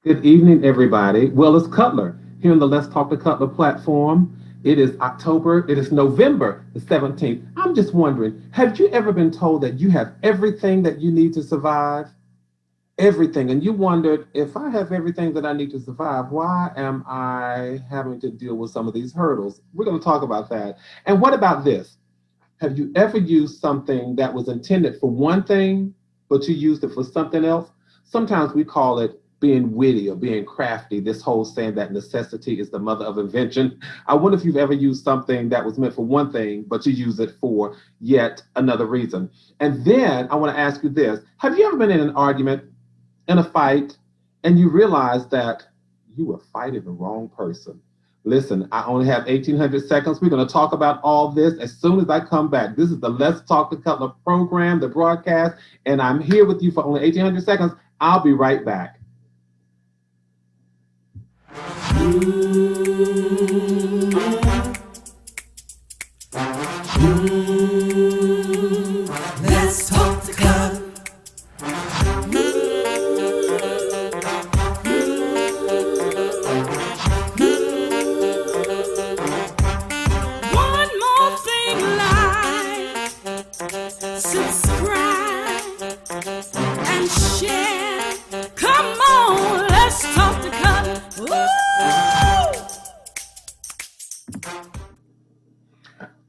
Good evening, everybody. Well, it's Cutler here on the Let's Talk to Cutler platform. It is November the 17th. I'm just wondering, have you ever been told that you have everything that you need to survive? Everything. And you wondered, if I have everything that I need to survive, why am I having to deal with some of these hurdles? We're going to talk about that. And what about this? Have you ever used something that was intended for one thing, but you used it for something else? Sometimes we call it being witty or being crafty. This whole saying that necessity is the mother of invention. I wonder if you've ever used something that was meant for one thing, but you use it for yet another reason. And then I want to ask you this. Have you ever been in an argument, in a fight, and you realize that you were fighting the wrong person? Listen, I only have 1,800 seconds. We're going to talk about all this as soon as I come back. This is the Let's Talk to Cutler program, the broadcast, and I'm here with you for only 1,800 seconds. I'll be right back. Let's talk to Cutler. One more thing, like, subscribe, and share. Come on, let's talk to Cutler.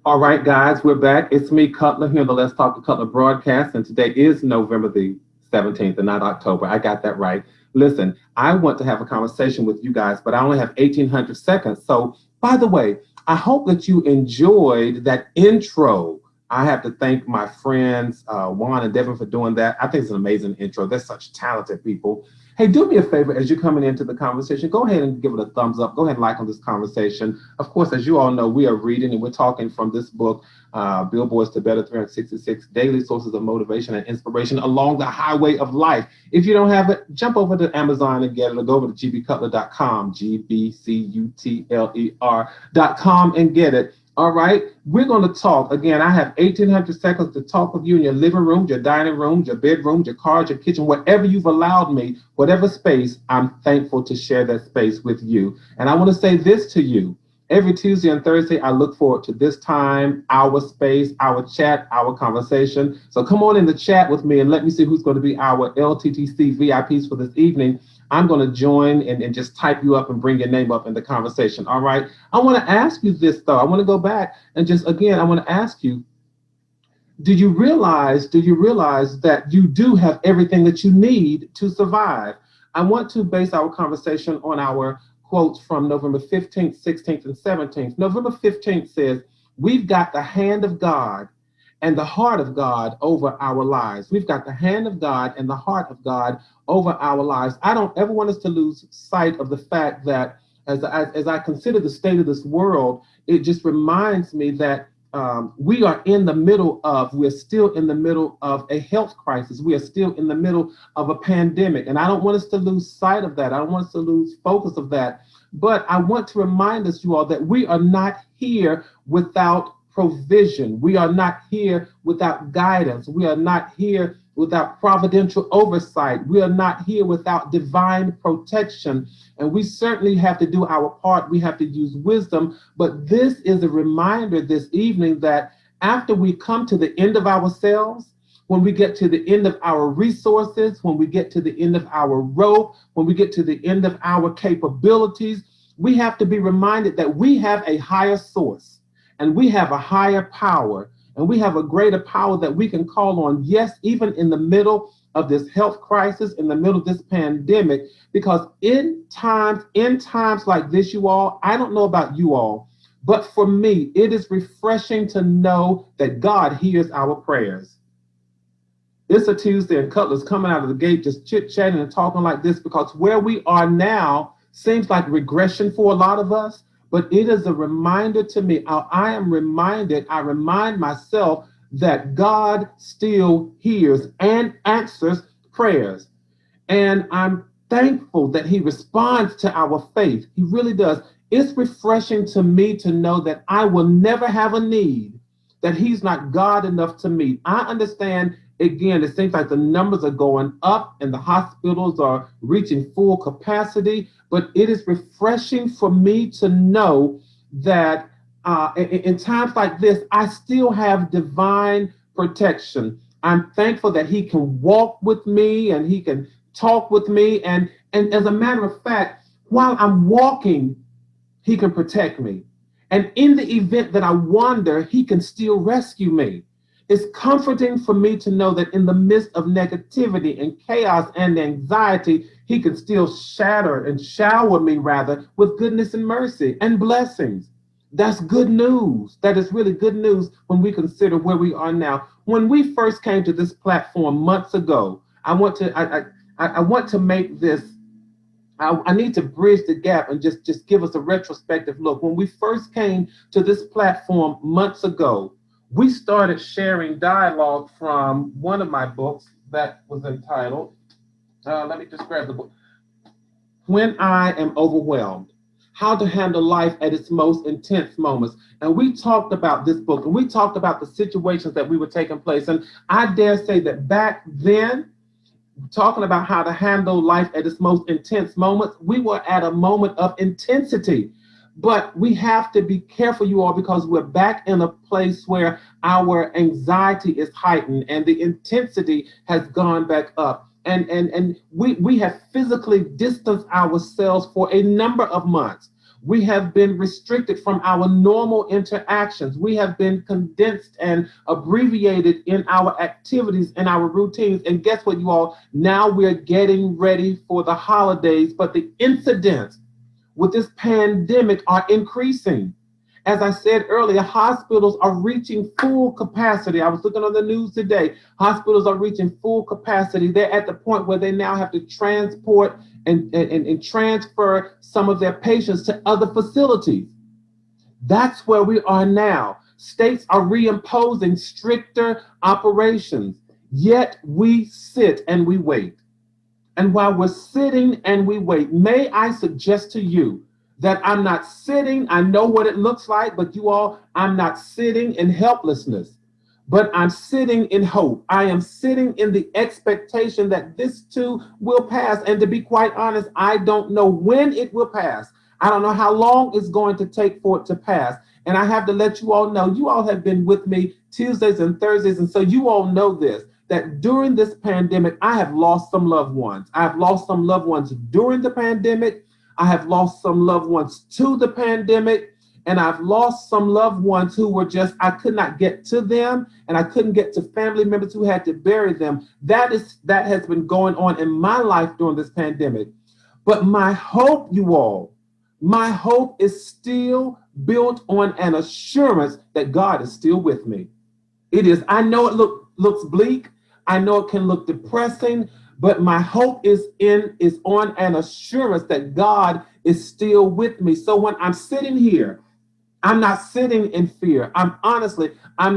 All right, guys, we're back. It's me, Cutler, here on the Let's Talk to Cutler broadcast, and today is November the 17th and not October. I got that right. Listen, I want to have a conversation with you guys, but I only have 1,800 seconds. So, by the way, I hope that you enjoyed that intro. I have to thank my friends, Juan and Devin, for doing that. I think it's an amazing intro. They're such talented people. Hey, do me a favor as you're coming into the conversation, go ahead and give it a thumbs up. Go ahead and like on this conversation. Of course, as you all know, we are reading and we're talking from this book, Billboards to Better 366 Daily Sources of Motivation and Inspiration Along the Highway of Life. If you don't have it, jump over to Amazon and get it, or go over to gbcutler.com, gbcutler.com, and get it. All right, we're going to talk. Again, I have 1,800 seconds to talk with you in your living room, your dining room, your bedroom, your car, your kitchen, whatever you've allowed me, whatever space. I'm thankful to share that space with you. And I want to say this to you. Every Tuesday and Thursday, I look forward to this time, our space, our chat, our conversation. So come on in the chat with me and let me see who's going to be our LTTC VIPs for this evening. I'm going to join and just type you up and bring your name up in the conversation. All right. I want to ask you this, though. I want to go back and just, again, I want to ask you, do you realize that you do have everything that you need to survive? I want to base our conversation on our quotes from November 15th, 16th, and 17th. November 15th says, we've got the hand of God and the heart of God over our lives. We've got the hand of God and the heart of God over our lives. I don't ever want us to lose sight of the fact that as I consider the state of this world, it just reminds me that we're still in the middle of a health crisis. We are still in the middle of a pandemic. And I don't want us to lose sight of that. I don't want us to lose focus of that. But I want to remind us, you all, that we are not here without provision. We are not here without guidance. We are not here without providential oversight. We are not here without divine protection. And we certainly have to do our part. We have to use wisdom. But this is a reminder this evening that after we come to the end of ourselves, when we get to the end of our resources, when we get to the end of our rope, when we get to the end of our capabilities, we have to be reminded that we have a higher source. And we have a higher power, and we have a greater power that we can call on, yes, even in the middle of this health crisis, in the middle of this pandemic, because in times like this, you all, I don't know about you all, but for me, it is refreshing to know that God hears our prayers. It's a Tuesday, and Cutler's coming out of the gate just chit-chatting and talking like this, because where we are now seems like regression for a lot of us. But it is a reminder to me. I remind myself that God still hears and answers prayers. And I'm thankful that he responds to our faith. He really does. It's refreshing to me to know that I will never have a need that he's not God enough to meet. I understand Again, it seems like the numbers are going up and the hospitals are reaching full capacity, but it is refreshing for me to know that in times like this, I still have divine protection. I'm thankful that he can walk with me and he can talk with me. And as a matter of fact, while I'm walking, he can protect me. And in the event that I wander, he can still rescue me. It's comforting for me to know that in the midst of negativity and chaos and anxiety, he can still shatter and shower me rather with goodness and mercy and blessings. That's good news. That is really good news when we consider where we are now. When we first came to this platform months ago, I want to make this I need to bridge the gap and just give us a retrospective look. When we first came to this platform months ago, we started sharing dialogue from one of my books that was entitled, let me just grab the book, When I Am Overwhelmed, How to Handle Life at Its Most Intense Moments. And we talked about this book and we talked about the situations that we were taking place. And I dare say that back then, talking about how to handle life at its most intense moments, we were at a moment of intensity. But we have to be careful, you all, because we're back in a place where our anxiety is heightened and the intensity has gone back up. And we have physically distanced ourselves for a number of months. We have been restricted from our normal interactions. We have been condensed and abbreviated in our activities and our routines. And guess what, you all? Now we're getting ready for the holidays, but the incidents with this pandemic are increasing. As I said earlier, hospitals are reaching full capacity. I was looking on the news today. Hospitals are reaching full capacity. They're at the point where they now have to transport and transfer some of their patients to other facilities. That's where we are now. States are reimposing stricter operations, yet we sit and we wait. And while we're sitting and we wait, may I suggest to you that I'm not sitting, I know what it looks like, but you all, I'm not sitting in helplessness, but I'm sitting in hope. I am sitting in the expectation that this too will pass. And to be quite honest, I don't know when it will pass. I don't know how long it's going to take for it to pass. And I have to let you all know, you all have been with me Tuesdays and Thursdays. And so you all know this, that during this pandemic, I have lost some loved ones. I have lost some loved ones during the pandemic. I have lost some loved ones to the pandemic, and I've lost some loved ones who were just, I could not get to them, and I couldn't get to family members who had to bury them. That has been going on in my life during this pandemic. But my hope, you all, my hope is still built on an assurance that God is still with me. It is, I know it looks bleak. I know it can look depressing, but my hope is on an assurance that God is still with me. So when I'm sitting here, I'm not sitting in fear. I'm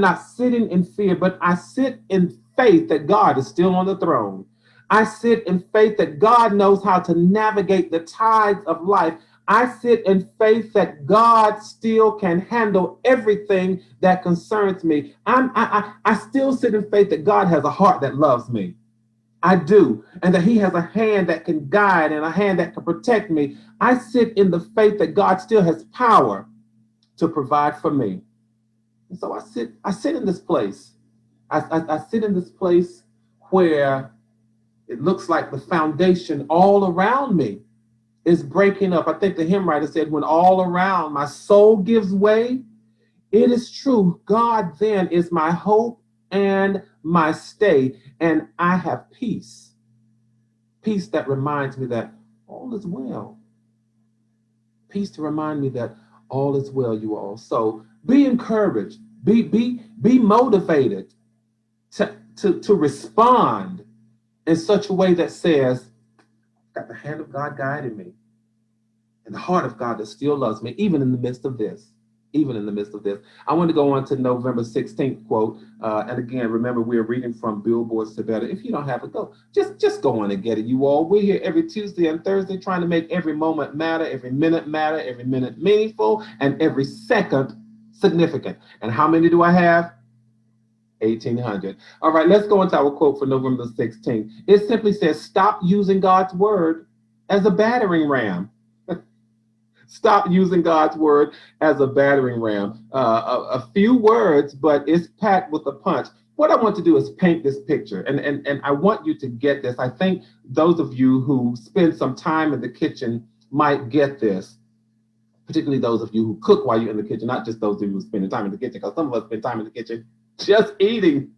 not sitting in fear, but I sit in faith that God is still on the throne. I sit in faith that God knows how to navigate the tides of life. I sit in faith that God still can handle everything that concerns me. I still sit in faith that God has a heart that loves me. I do. And that he has a hand that can guide and a hand that can protect me. I sit in the faith that God still has power to provide for me. And so I sit in this place. I sit in this place where it looks like the foundation all around me is breaking up. I think the hymn writer said, when all around my soul gives way, it is true. God then is my hope and my stay, and I have peace. Peace that reminds me that all is well. Peace to remind me that all is well, you all. So be encouraged, be motivated to respond in such a way that says, got the hand of God guiding me, and the heart of God that still loves me, even in the midst of this. Even in the midst of this. I want to go on to November 16th quote. And again, remember, we're reading from Billboards to Better. If you don't have it, just go on and get it, you all. We're here every Tuesday and Thursday trying to make every moment matter, every minute meaningful, and every second significant. And how many do I have? 1800. All right, let's go into our quote for November 16th. It simply says, stop using God's word as a battering ram. Stop using God's word as a battering ram. A few words, but it's packed with a punch. What I want to do is paint this picture, and I want you to get this. I think those of you who spend some time in the kitchen might get this, particularly those of you who cook while you're in the kitchen, not just those of you who spend time in the kitchen, because some of us spend time in the kitchen just eating.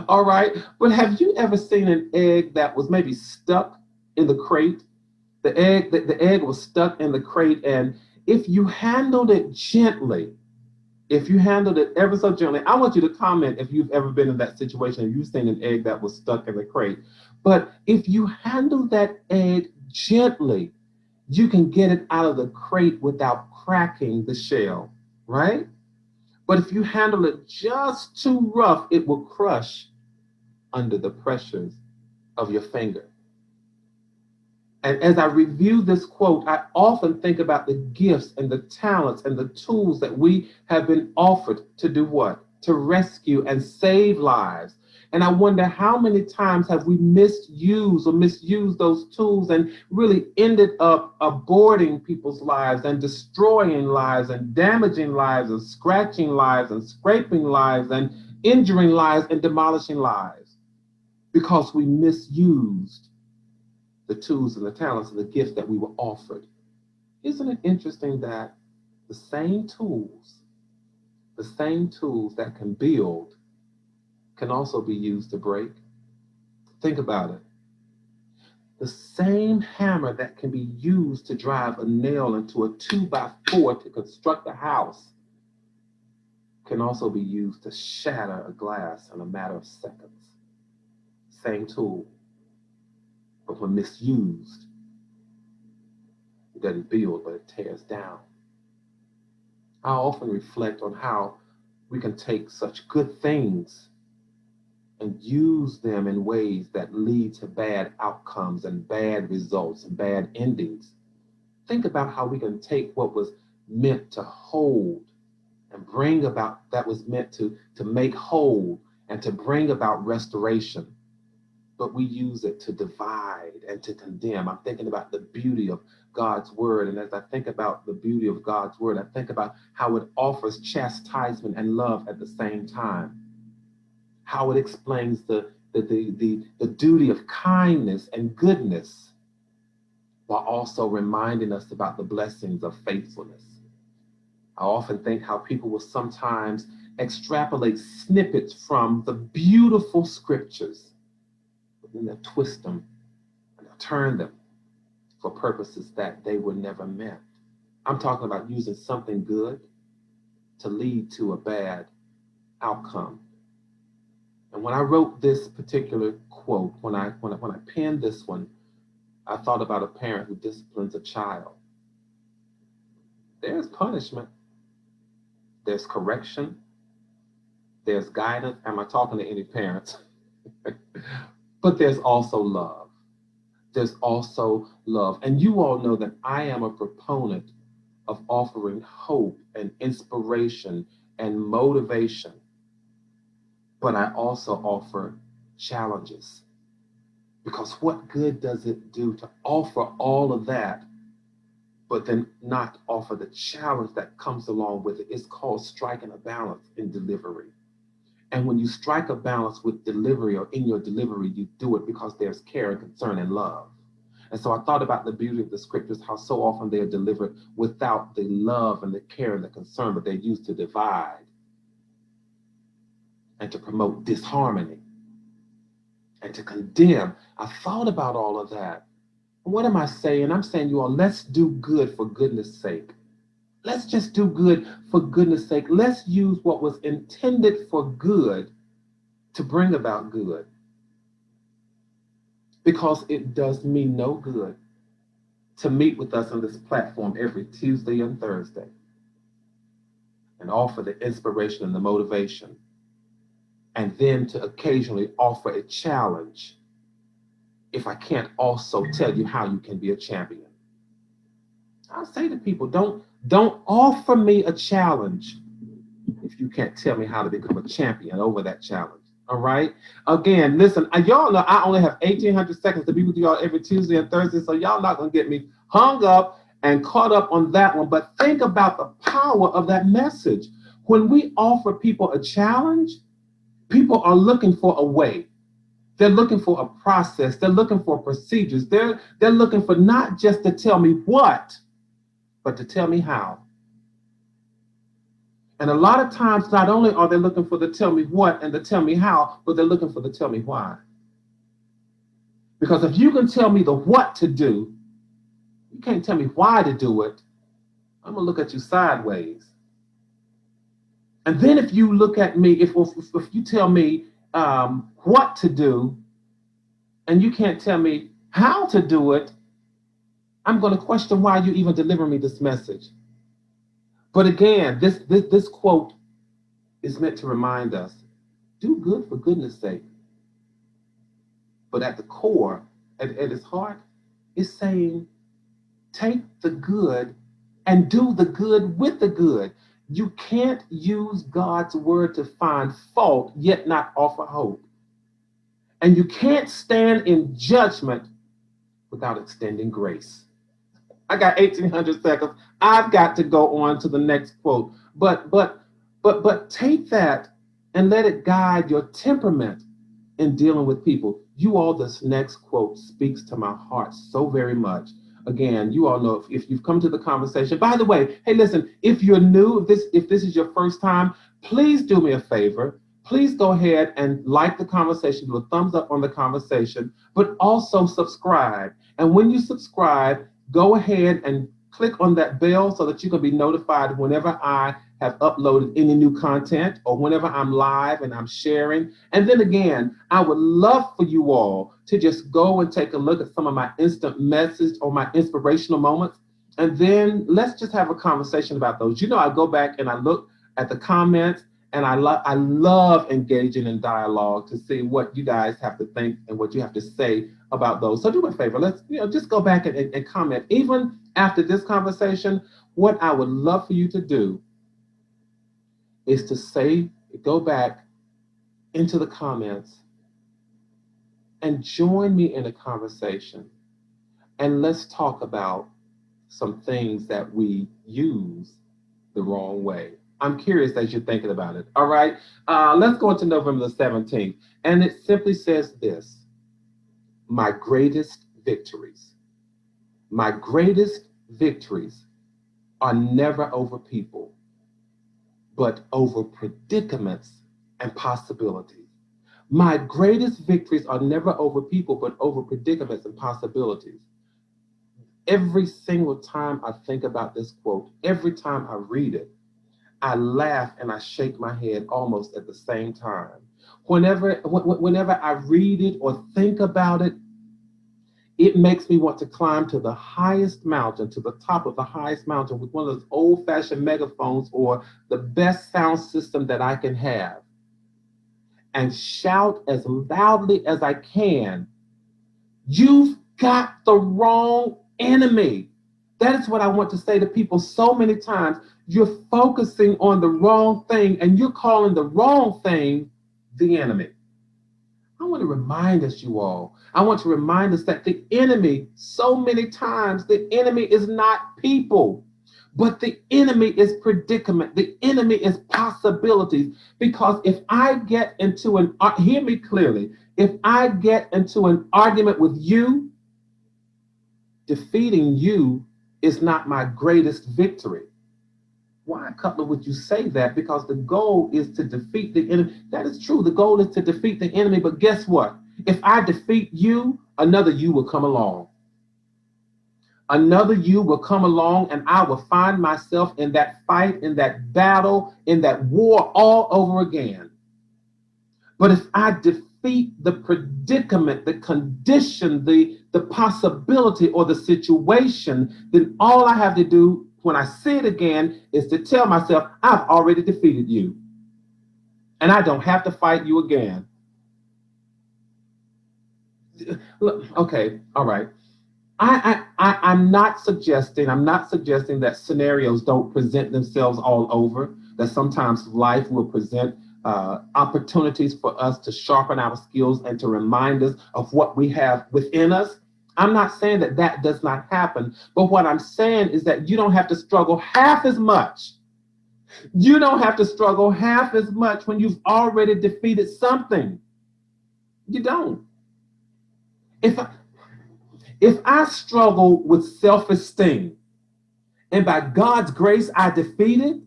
All right. But have you ever seen an egg that was maybe stuck in the crate? The egg was stuck in the crate, and if you handled it gently, if you handled it ever so gently, I want you to comment if you've ever been in that situation and you've seen an egg that was stuck in the crate. But if you handle that egg gently, you can get it out of the crate without cracking the shell, right? But if you handle it just too rough, it will crush under the pressures of your finger. And as I review this quote, I often think about the gifts and the talents and the tools that we have been offered to do what? To rescue and save lives. And I wonder how many times have we misused those tools and really ended up aborting people's lives and destroying lives and damaging lives and scratching lives and scraping lives and injuring lives and demolishing lives because we misused the tools and the talents and the gifts that we were offered. Isn't it interesting that the same tools that can build can also be used to break? Think about it. The same hammer that can be used to drive a nail into a 2x4 to construct a house can also be used to shatter a glass in a matter of seconds. Same tool, but when misused, it doesn't build, but it tears down. I often reflect on how we can take such good things and use them in ways that lead to bad outcomes and bad results and bad endings. Think about how we can take what was meant to hold and bring about, that was meant to make whole and to bring about restoration, but we use it to divide and to condemn. I'm thinking about the beauty of God's word. And as I think about the beauty of God's word, I think about how it offers chastisement and love at the same time. How it explains the duty of kindness and goodness while also reminding us about the blessings of faithfulness. I often think how people will sometimes extrapolate snippets from the beautiful scriptures, but then they'll twist them and they'll turn them for purposes that they were never meant. I'm talking about using something good to lead to a bad outcome. And when I wrote this particular quote, when I penned this one, I thought about a parent who disciplines a child. There's punishment, there's correction, there's guidance. Am I talking to any parents? But there's also love. There's also love. And you all know that I am a proponent of offering hope and inspiration and motivation. But I also offer challenges. Because what good does it do to offer all of that, but then not offer the challenge that comes along with it? It's called striking a balance in delivery. And when you strike a balance with delivery or in your delivery, you do it because there's care and concern and love. And so I thought about the beauty of the scriptures, how so often they are delivered without the love and the care and the concern, but they're used to divide and to promote disharmony and to condemn. I thought about all of that. What am I saying? I'm saying, you all, let's do good for goodness sake. Let's just do good for goodness sake. Let's use what was intended for good to bring about good. Because it does me no good to meet with us on this platform every Tuesday and Thursday and offer the inspiration and the motivation, and then to occasionally offer a challenge if I can't also tell you how you can be a champion. I say to people, don't offer me a challenge if you can't tell me how to become a champion over that challenge. All right. Again, listen, y'all know I only have 1,800 seconds to be with y'all every Tuesday and Thursday, so y'all not going to get me hung up and caught up on that one. But think about the power of that message. When we offer people a challenge, people are looking for a way. They're looking for a process. They're looking for procedures. They're looking for not just to tell me what, but to tell me how. And a lot of times, not only are they looking for the tell me what and the tell me how, but they're looking for the tell me why. Because if you can tell me the what to do, you can't tell me why to do it, I'm going to look at you sideways. And then if you look at me, if you tell me what to do, and you can't tell me how to do it, I'm going to question why you even deliver me this message. But again, this quote is meant to remind us, do good for goodness sake. But at the core, at its heart, it's saying, take the good and do the good with the good. You can't use God's word to find fault, yet not offer hope. And you can't stand in judgment without extending grace. I got 1,800 seconds. I've got to go on to the next quote. But take that and let it guide your temperament in dealing with people. You all, this next quote speaks to my heart so very much. Again, you all know if you've come to the conversation. By the way, hey, listen, if you're new, if this is your first time, please do me a favor. Please go ahead and like the conversation, do a thumbs up on the conversation, but also subscribe. And when you subscribe, go ahead and click on that bell so that you can be notified whenever I have uploaded any new content or whenever I'm live and I'm sharing. And then again, I would love for you all to just go and take a look at some of my instant message or my inspirational moments. And then let's just have a conversation about those. You know, I go back and I look at the comments, and I love engaging in dialogue to see what you guys have to think and what you have to say about those. So do me a favor, let's just go back and comment. Even after this conversation, what I would love for you to do is to go back into the comments and join me in a conversation. And let's talk about some things that we use the wrong way. I'm curious as you're thinking about it. All right, let's go into November the 17th. And it simply says this: my greatest victories. My greatest victories are never over people, but over predicaments and possibilities. My greatest victories are never over people, but over predicaments and possibilities. Every single time I think about this quote, every time I read it, I laugh and I shake my head almost at the same time. Whenever I read it or think about it, it makes me want to climb to the highest mountain, to the top of the highest mountain with one of those old-fashioned megaphones or the best sound system that I can have, and shout as loudly as I can, "You've got the wrong enemy." That is what I want to say to people so many times. You're focusing on the wrong thing and you're calling the wrong thing the enemy. I want to remind us, you all, I want to remind us that the enemy, so many times, the enemy is not people, but the enemy is predicament. The enemy is possibilities. Because if I get into hear me clearly, if I get into an argument with you, defeating you is not my greatest victory. Why, Cutler, would you say that? Because the goal is to defeat the enemy. That is true. The goal is to defeat the enemy. But guess what? If I defeat you, another you will come along. Another you will come along, and I will find myself in that fight, in that battle, in that war all over again. But if I defeat the predicament, the condition, the possibility or the situation, then all I have to do when I see it again is to tell myself, I've already defeated you. And I don't have to fight you again. Look, okay, all right. I'm not suggesting that scenarios don't present themselves all over, that sometimes life will present opportunities for us to sharpen our skills and to remind us of what we have within us. I'm not saying that that does not happen, but what I'm saying is that you don't have to struggle half as much. You don't have to struggle half as much when you've already defeated something. You don't. If I, if I struggle with self-esteem and by God's grace I defeat it,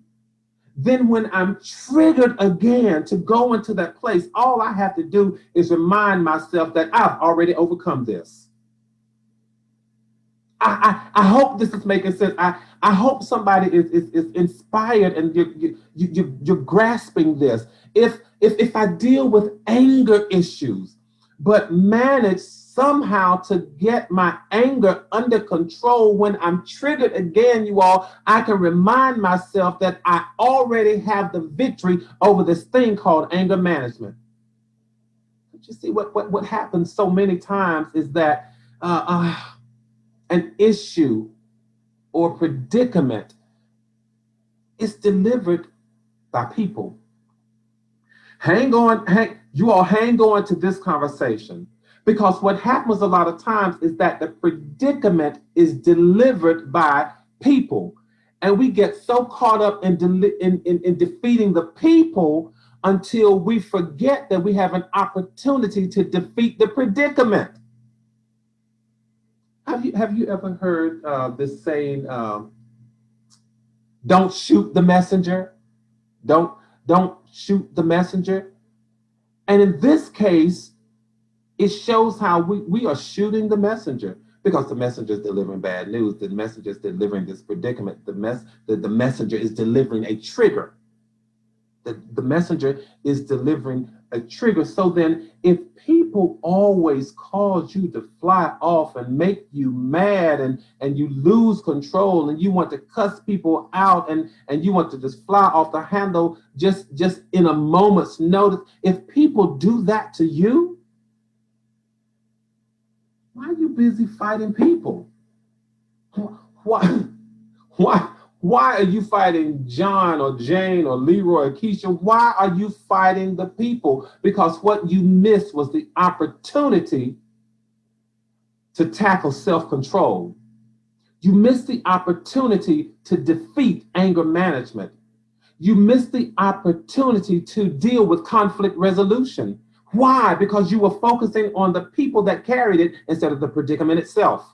then when I'm triggered again to go into that place, all I have to do is remind myself that I've already overcome this. I hope this is making sense. I hope somebody is inspired and you're grasping this. If I deal with anger issues, but manage somehow to get my anger under control when I'm triggered again, you all, I can remind myself that I already have the victory over this thing called anger management. But you see, what happens so many times is that an issue or predicament is delivered by people. Hang on, you all hang on to this conversation, because what happens a lot of times is that the predicament is delivered by people. And we get so caught up in defeating the people until we forget that we have an opportunity to defeat the predicament. Have you ever heard this saying, don't shoot the messenger? Don't shoot the messenger. And in this case, it shows how we are shooting the messenger, because the messenger is delivering bad news. The messenger is delivering this predicament. The messenger is delivering a trigger. The messenger is delivering a trigger. So then, if people always cause you to fly off and make you mad, and you lose control, and you want to cuss people out, and you want to just fly off the handle just in a moment's notice, if people do that to you, why are you busy fighting people? Why? Why are you fighting John or Jane or Leroy or Keisha? Why are you fighting the people? Because what you missed was the opportunity to tackle self-control. You missed the opportunity to defeat anger management. You missed the opportunity to deal with conflict resolution. Why? Because you were focusing on the people that carried it instead of the predicament itself.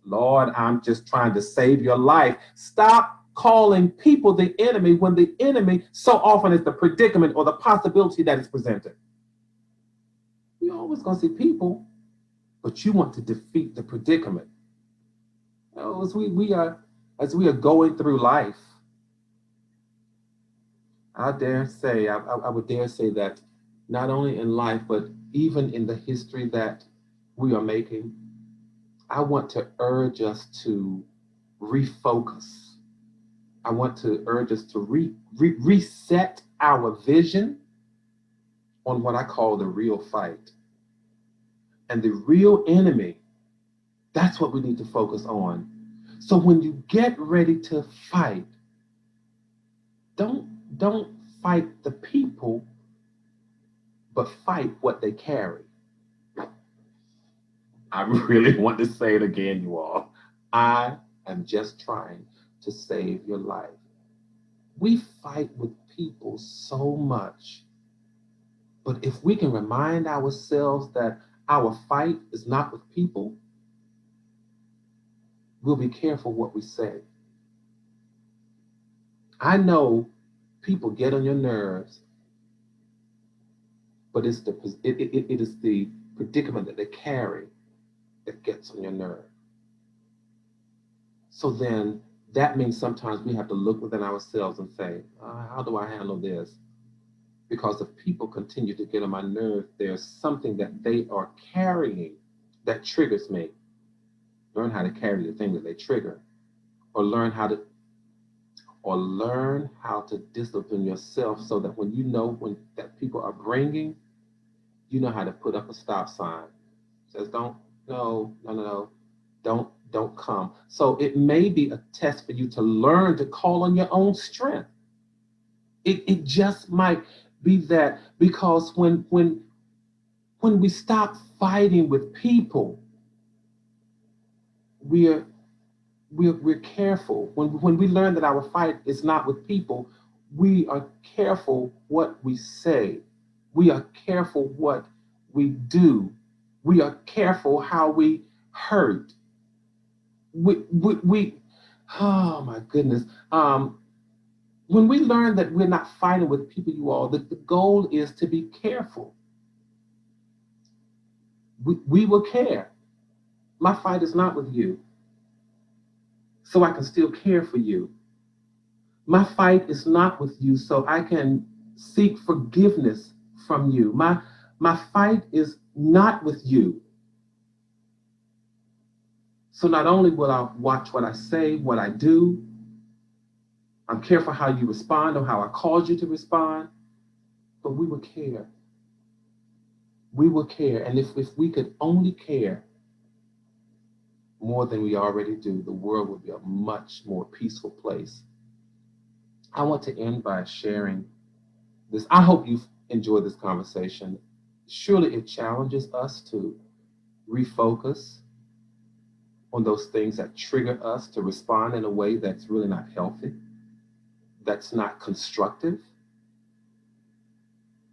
Lord, I'm just trying to save your life. Stop calling people the enemy when the enemy so often is the predicament or the possibility that is presented. You're always going to see people, but you want to defeat the predicament. As we are going through life, I would dare say that not only in life, but even in the history that we are making, I want to urge us to refocus. I want to urge us to reset our vision on what I call the real fight. And the real enemy, that's what we need to focus on. So when you get ready to fight, don't fight the people, but fight what they carry. I really want to say it again, you all. I am just trying to save your life. We fight with people so much, but if we can remind ourselves that our fight is not with people, we'll be careful what we say. I know people get on your nerves, but it is the predicament that they carry that gets on your nerve. So then that means sometimes we have to look within ourselves and say, how do I handle this? Because if people continue to get on my nerve, there's something that they are carrying that triggers me. Learn how to carry the thing that they trigger, or learn how to discipline yourself so that when you know when that people are bringing, you know how to put up a stop sign. It says don't come. So it may be a test for you to learn to call on your own strength. It just might be that, because when we stop fighting with people, we're we're careful. When we learn that our fight is not with people, we are careful what we say. We are careful what we do. We are careful how we hurt. We oh my goodness. When we learn that we're not fighting with people, you all, the goal is to be careful. We will care. My fight is not with you, so I can still care for you. My fight is not with you, so I can seek forgiveness from you. My fight is not with you. So not only will I watch what I say, what I do, I'm careful how you respond or how I cause you to respond, but we will care. We will care. And if we could only care more than we already do, the world would be a much more peaceful place. I want to end by sharing this. I hope you've enjoyed this conversation. Surely it challenges us to refocus on those things that trigger us to respond in a way that's really not healthy, that's not constructive,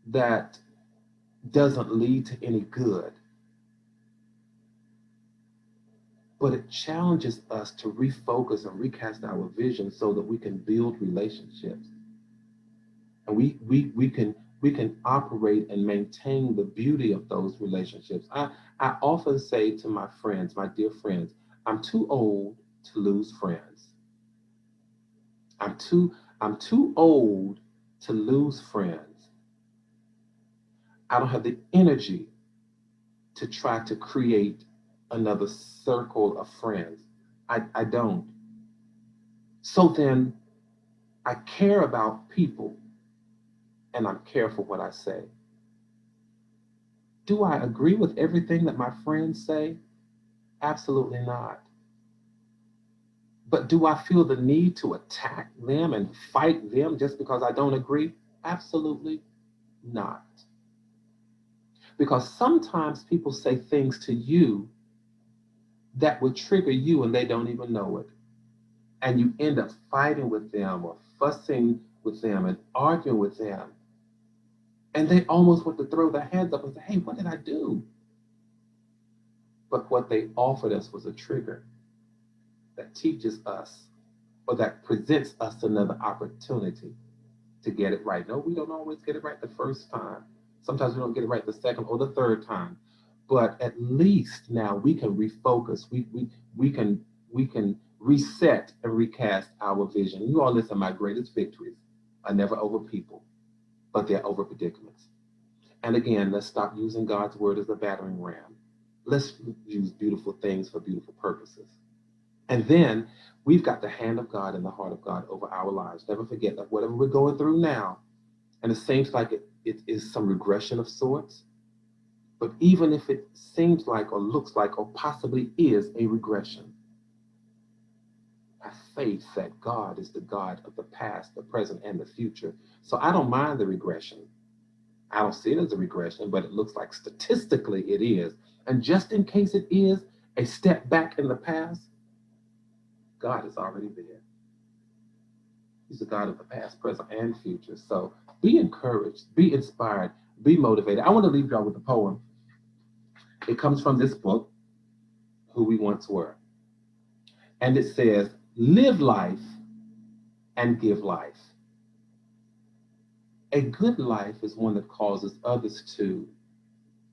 that doesn't lead to any good. But it challenges us to refocus and recast our vision so that we can build relationships, and we can operate and maintain the beauty of those relationships. I often say to my friends, my dear friends, I'm too old to lose friends. I'm too old to lose friends. I don't have the energy to try to create another circle of friends. I don't. So then I care about people, and I'm careful what I say. Do I agree with everything that my friends say? Absolutely not. But do I feel the need to attack them and fight them just because I don't agree? Absolutely not. Because sometimes people say things to you that will trigger you and they don't even know it. And you end up fighting with them or fussing with them and arguing with them. And they almost want to throw their hands up and say, hey, what did I do? But what they offered us was a trigger that teaches us, or that presents us another opportunity to get it right. No, we don't always get it right the first time. Sometimes we don't get it right the second or the third time. But at least now we can refocus. We can reset and recast our vision. You all listen, my greatest victories are never over people, but they're over predicaments. And again, let's stop using God's word as a battering ram. Let's use beautiful things for beautiful purposes. And then we've got the hand of God and the heart of God over our lives. Never forget that whatever we're going through now, and it seems like it is some regression of sorts, but even if it seems like or looks like or possibly is a regression, have faith that God is the God of the past, the present, and the future. So I don't mind the regression. I don't see it as a regression, but it looks like statistically it is. And just in case it is a step back in the past, God is already there. He's the God of the past, present, and future. So be encouraged, be inspired, be motivated. I want to leave y'all with a poem. It comes from this book, Who We Once Were. And it says, live life and give life. A good life is one that causes others to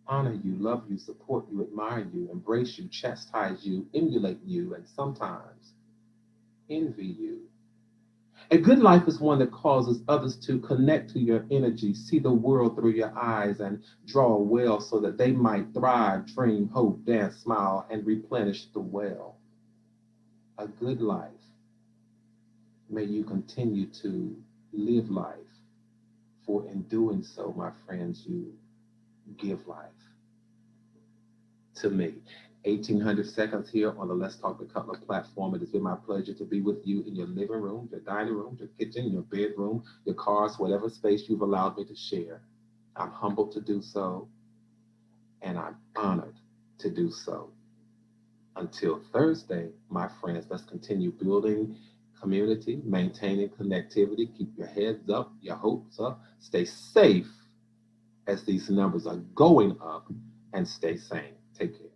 honor you, love you, support you, admire you, embrace you, chastise you, emulate you, and sometimes envy you. A good life is one that causes others to connect to your energy, see the world through your eyes, and draw a well so that they might thrive, dream, hope, dance, smile, and replenish the well. A good life. May you continue to live life, for in doing so, my friends, you give life to me. 1,800 seconds here on the Let's Talk the Cutler platform. It has been my pleasure to be with you in your living room, your dining room, your kitchen, your bedroom, your cars, whatever space you've allowed me to share. I'm humbled to do so, and I'm honored to do so. Until Thursday, my friends, let's continue building community, maintaining connectivity, keep your heads up, your hopes up, stay safe as these numbers are going up, and stay sane. Take care.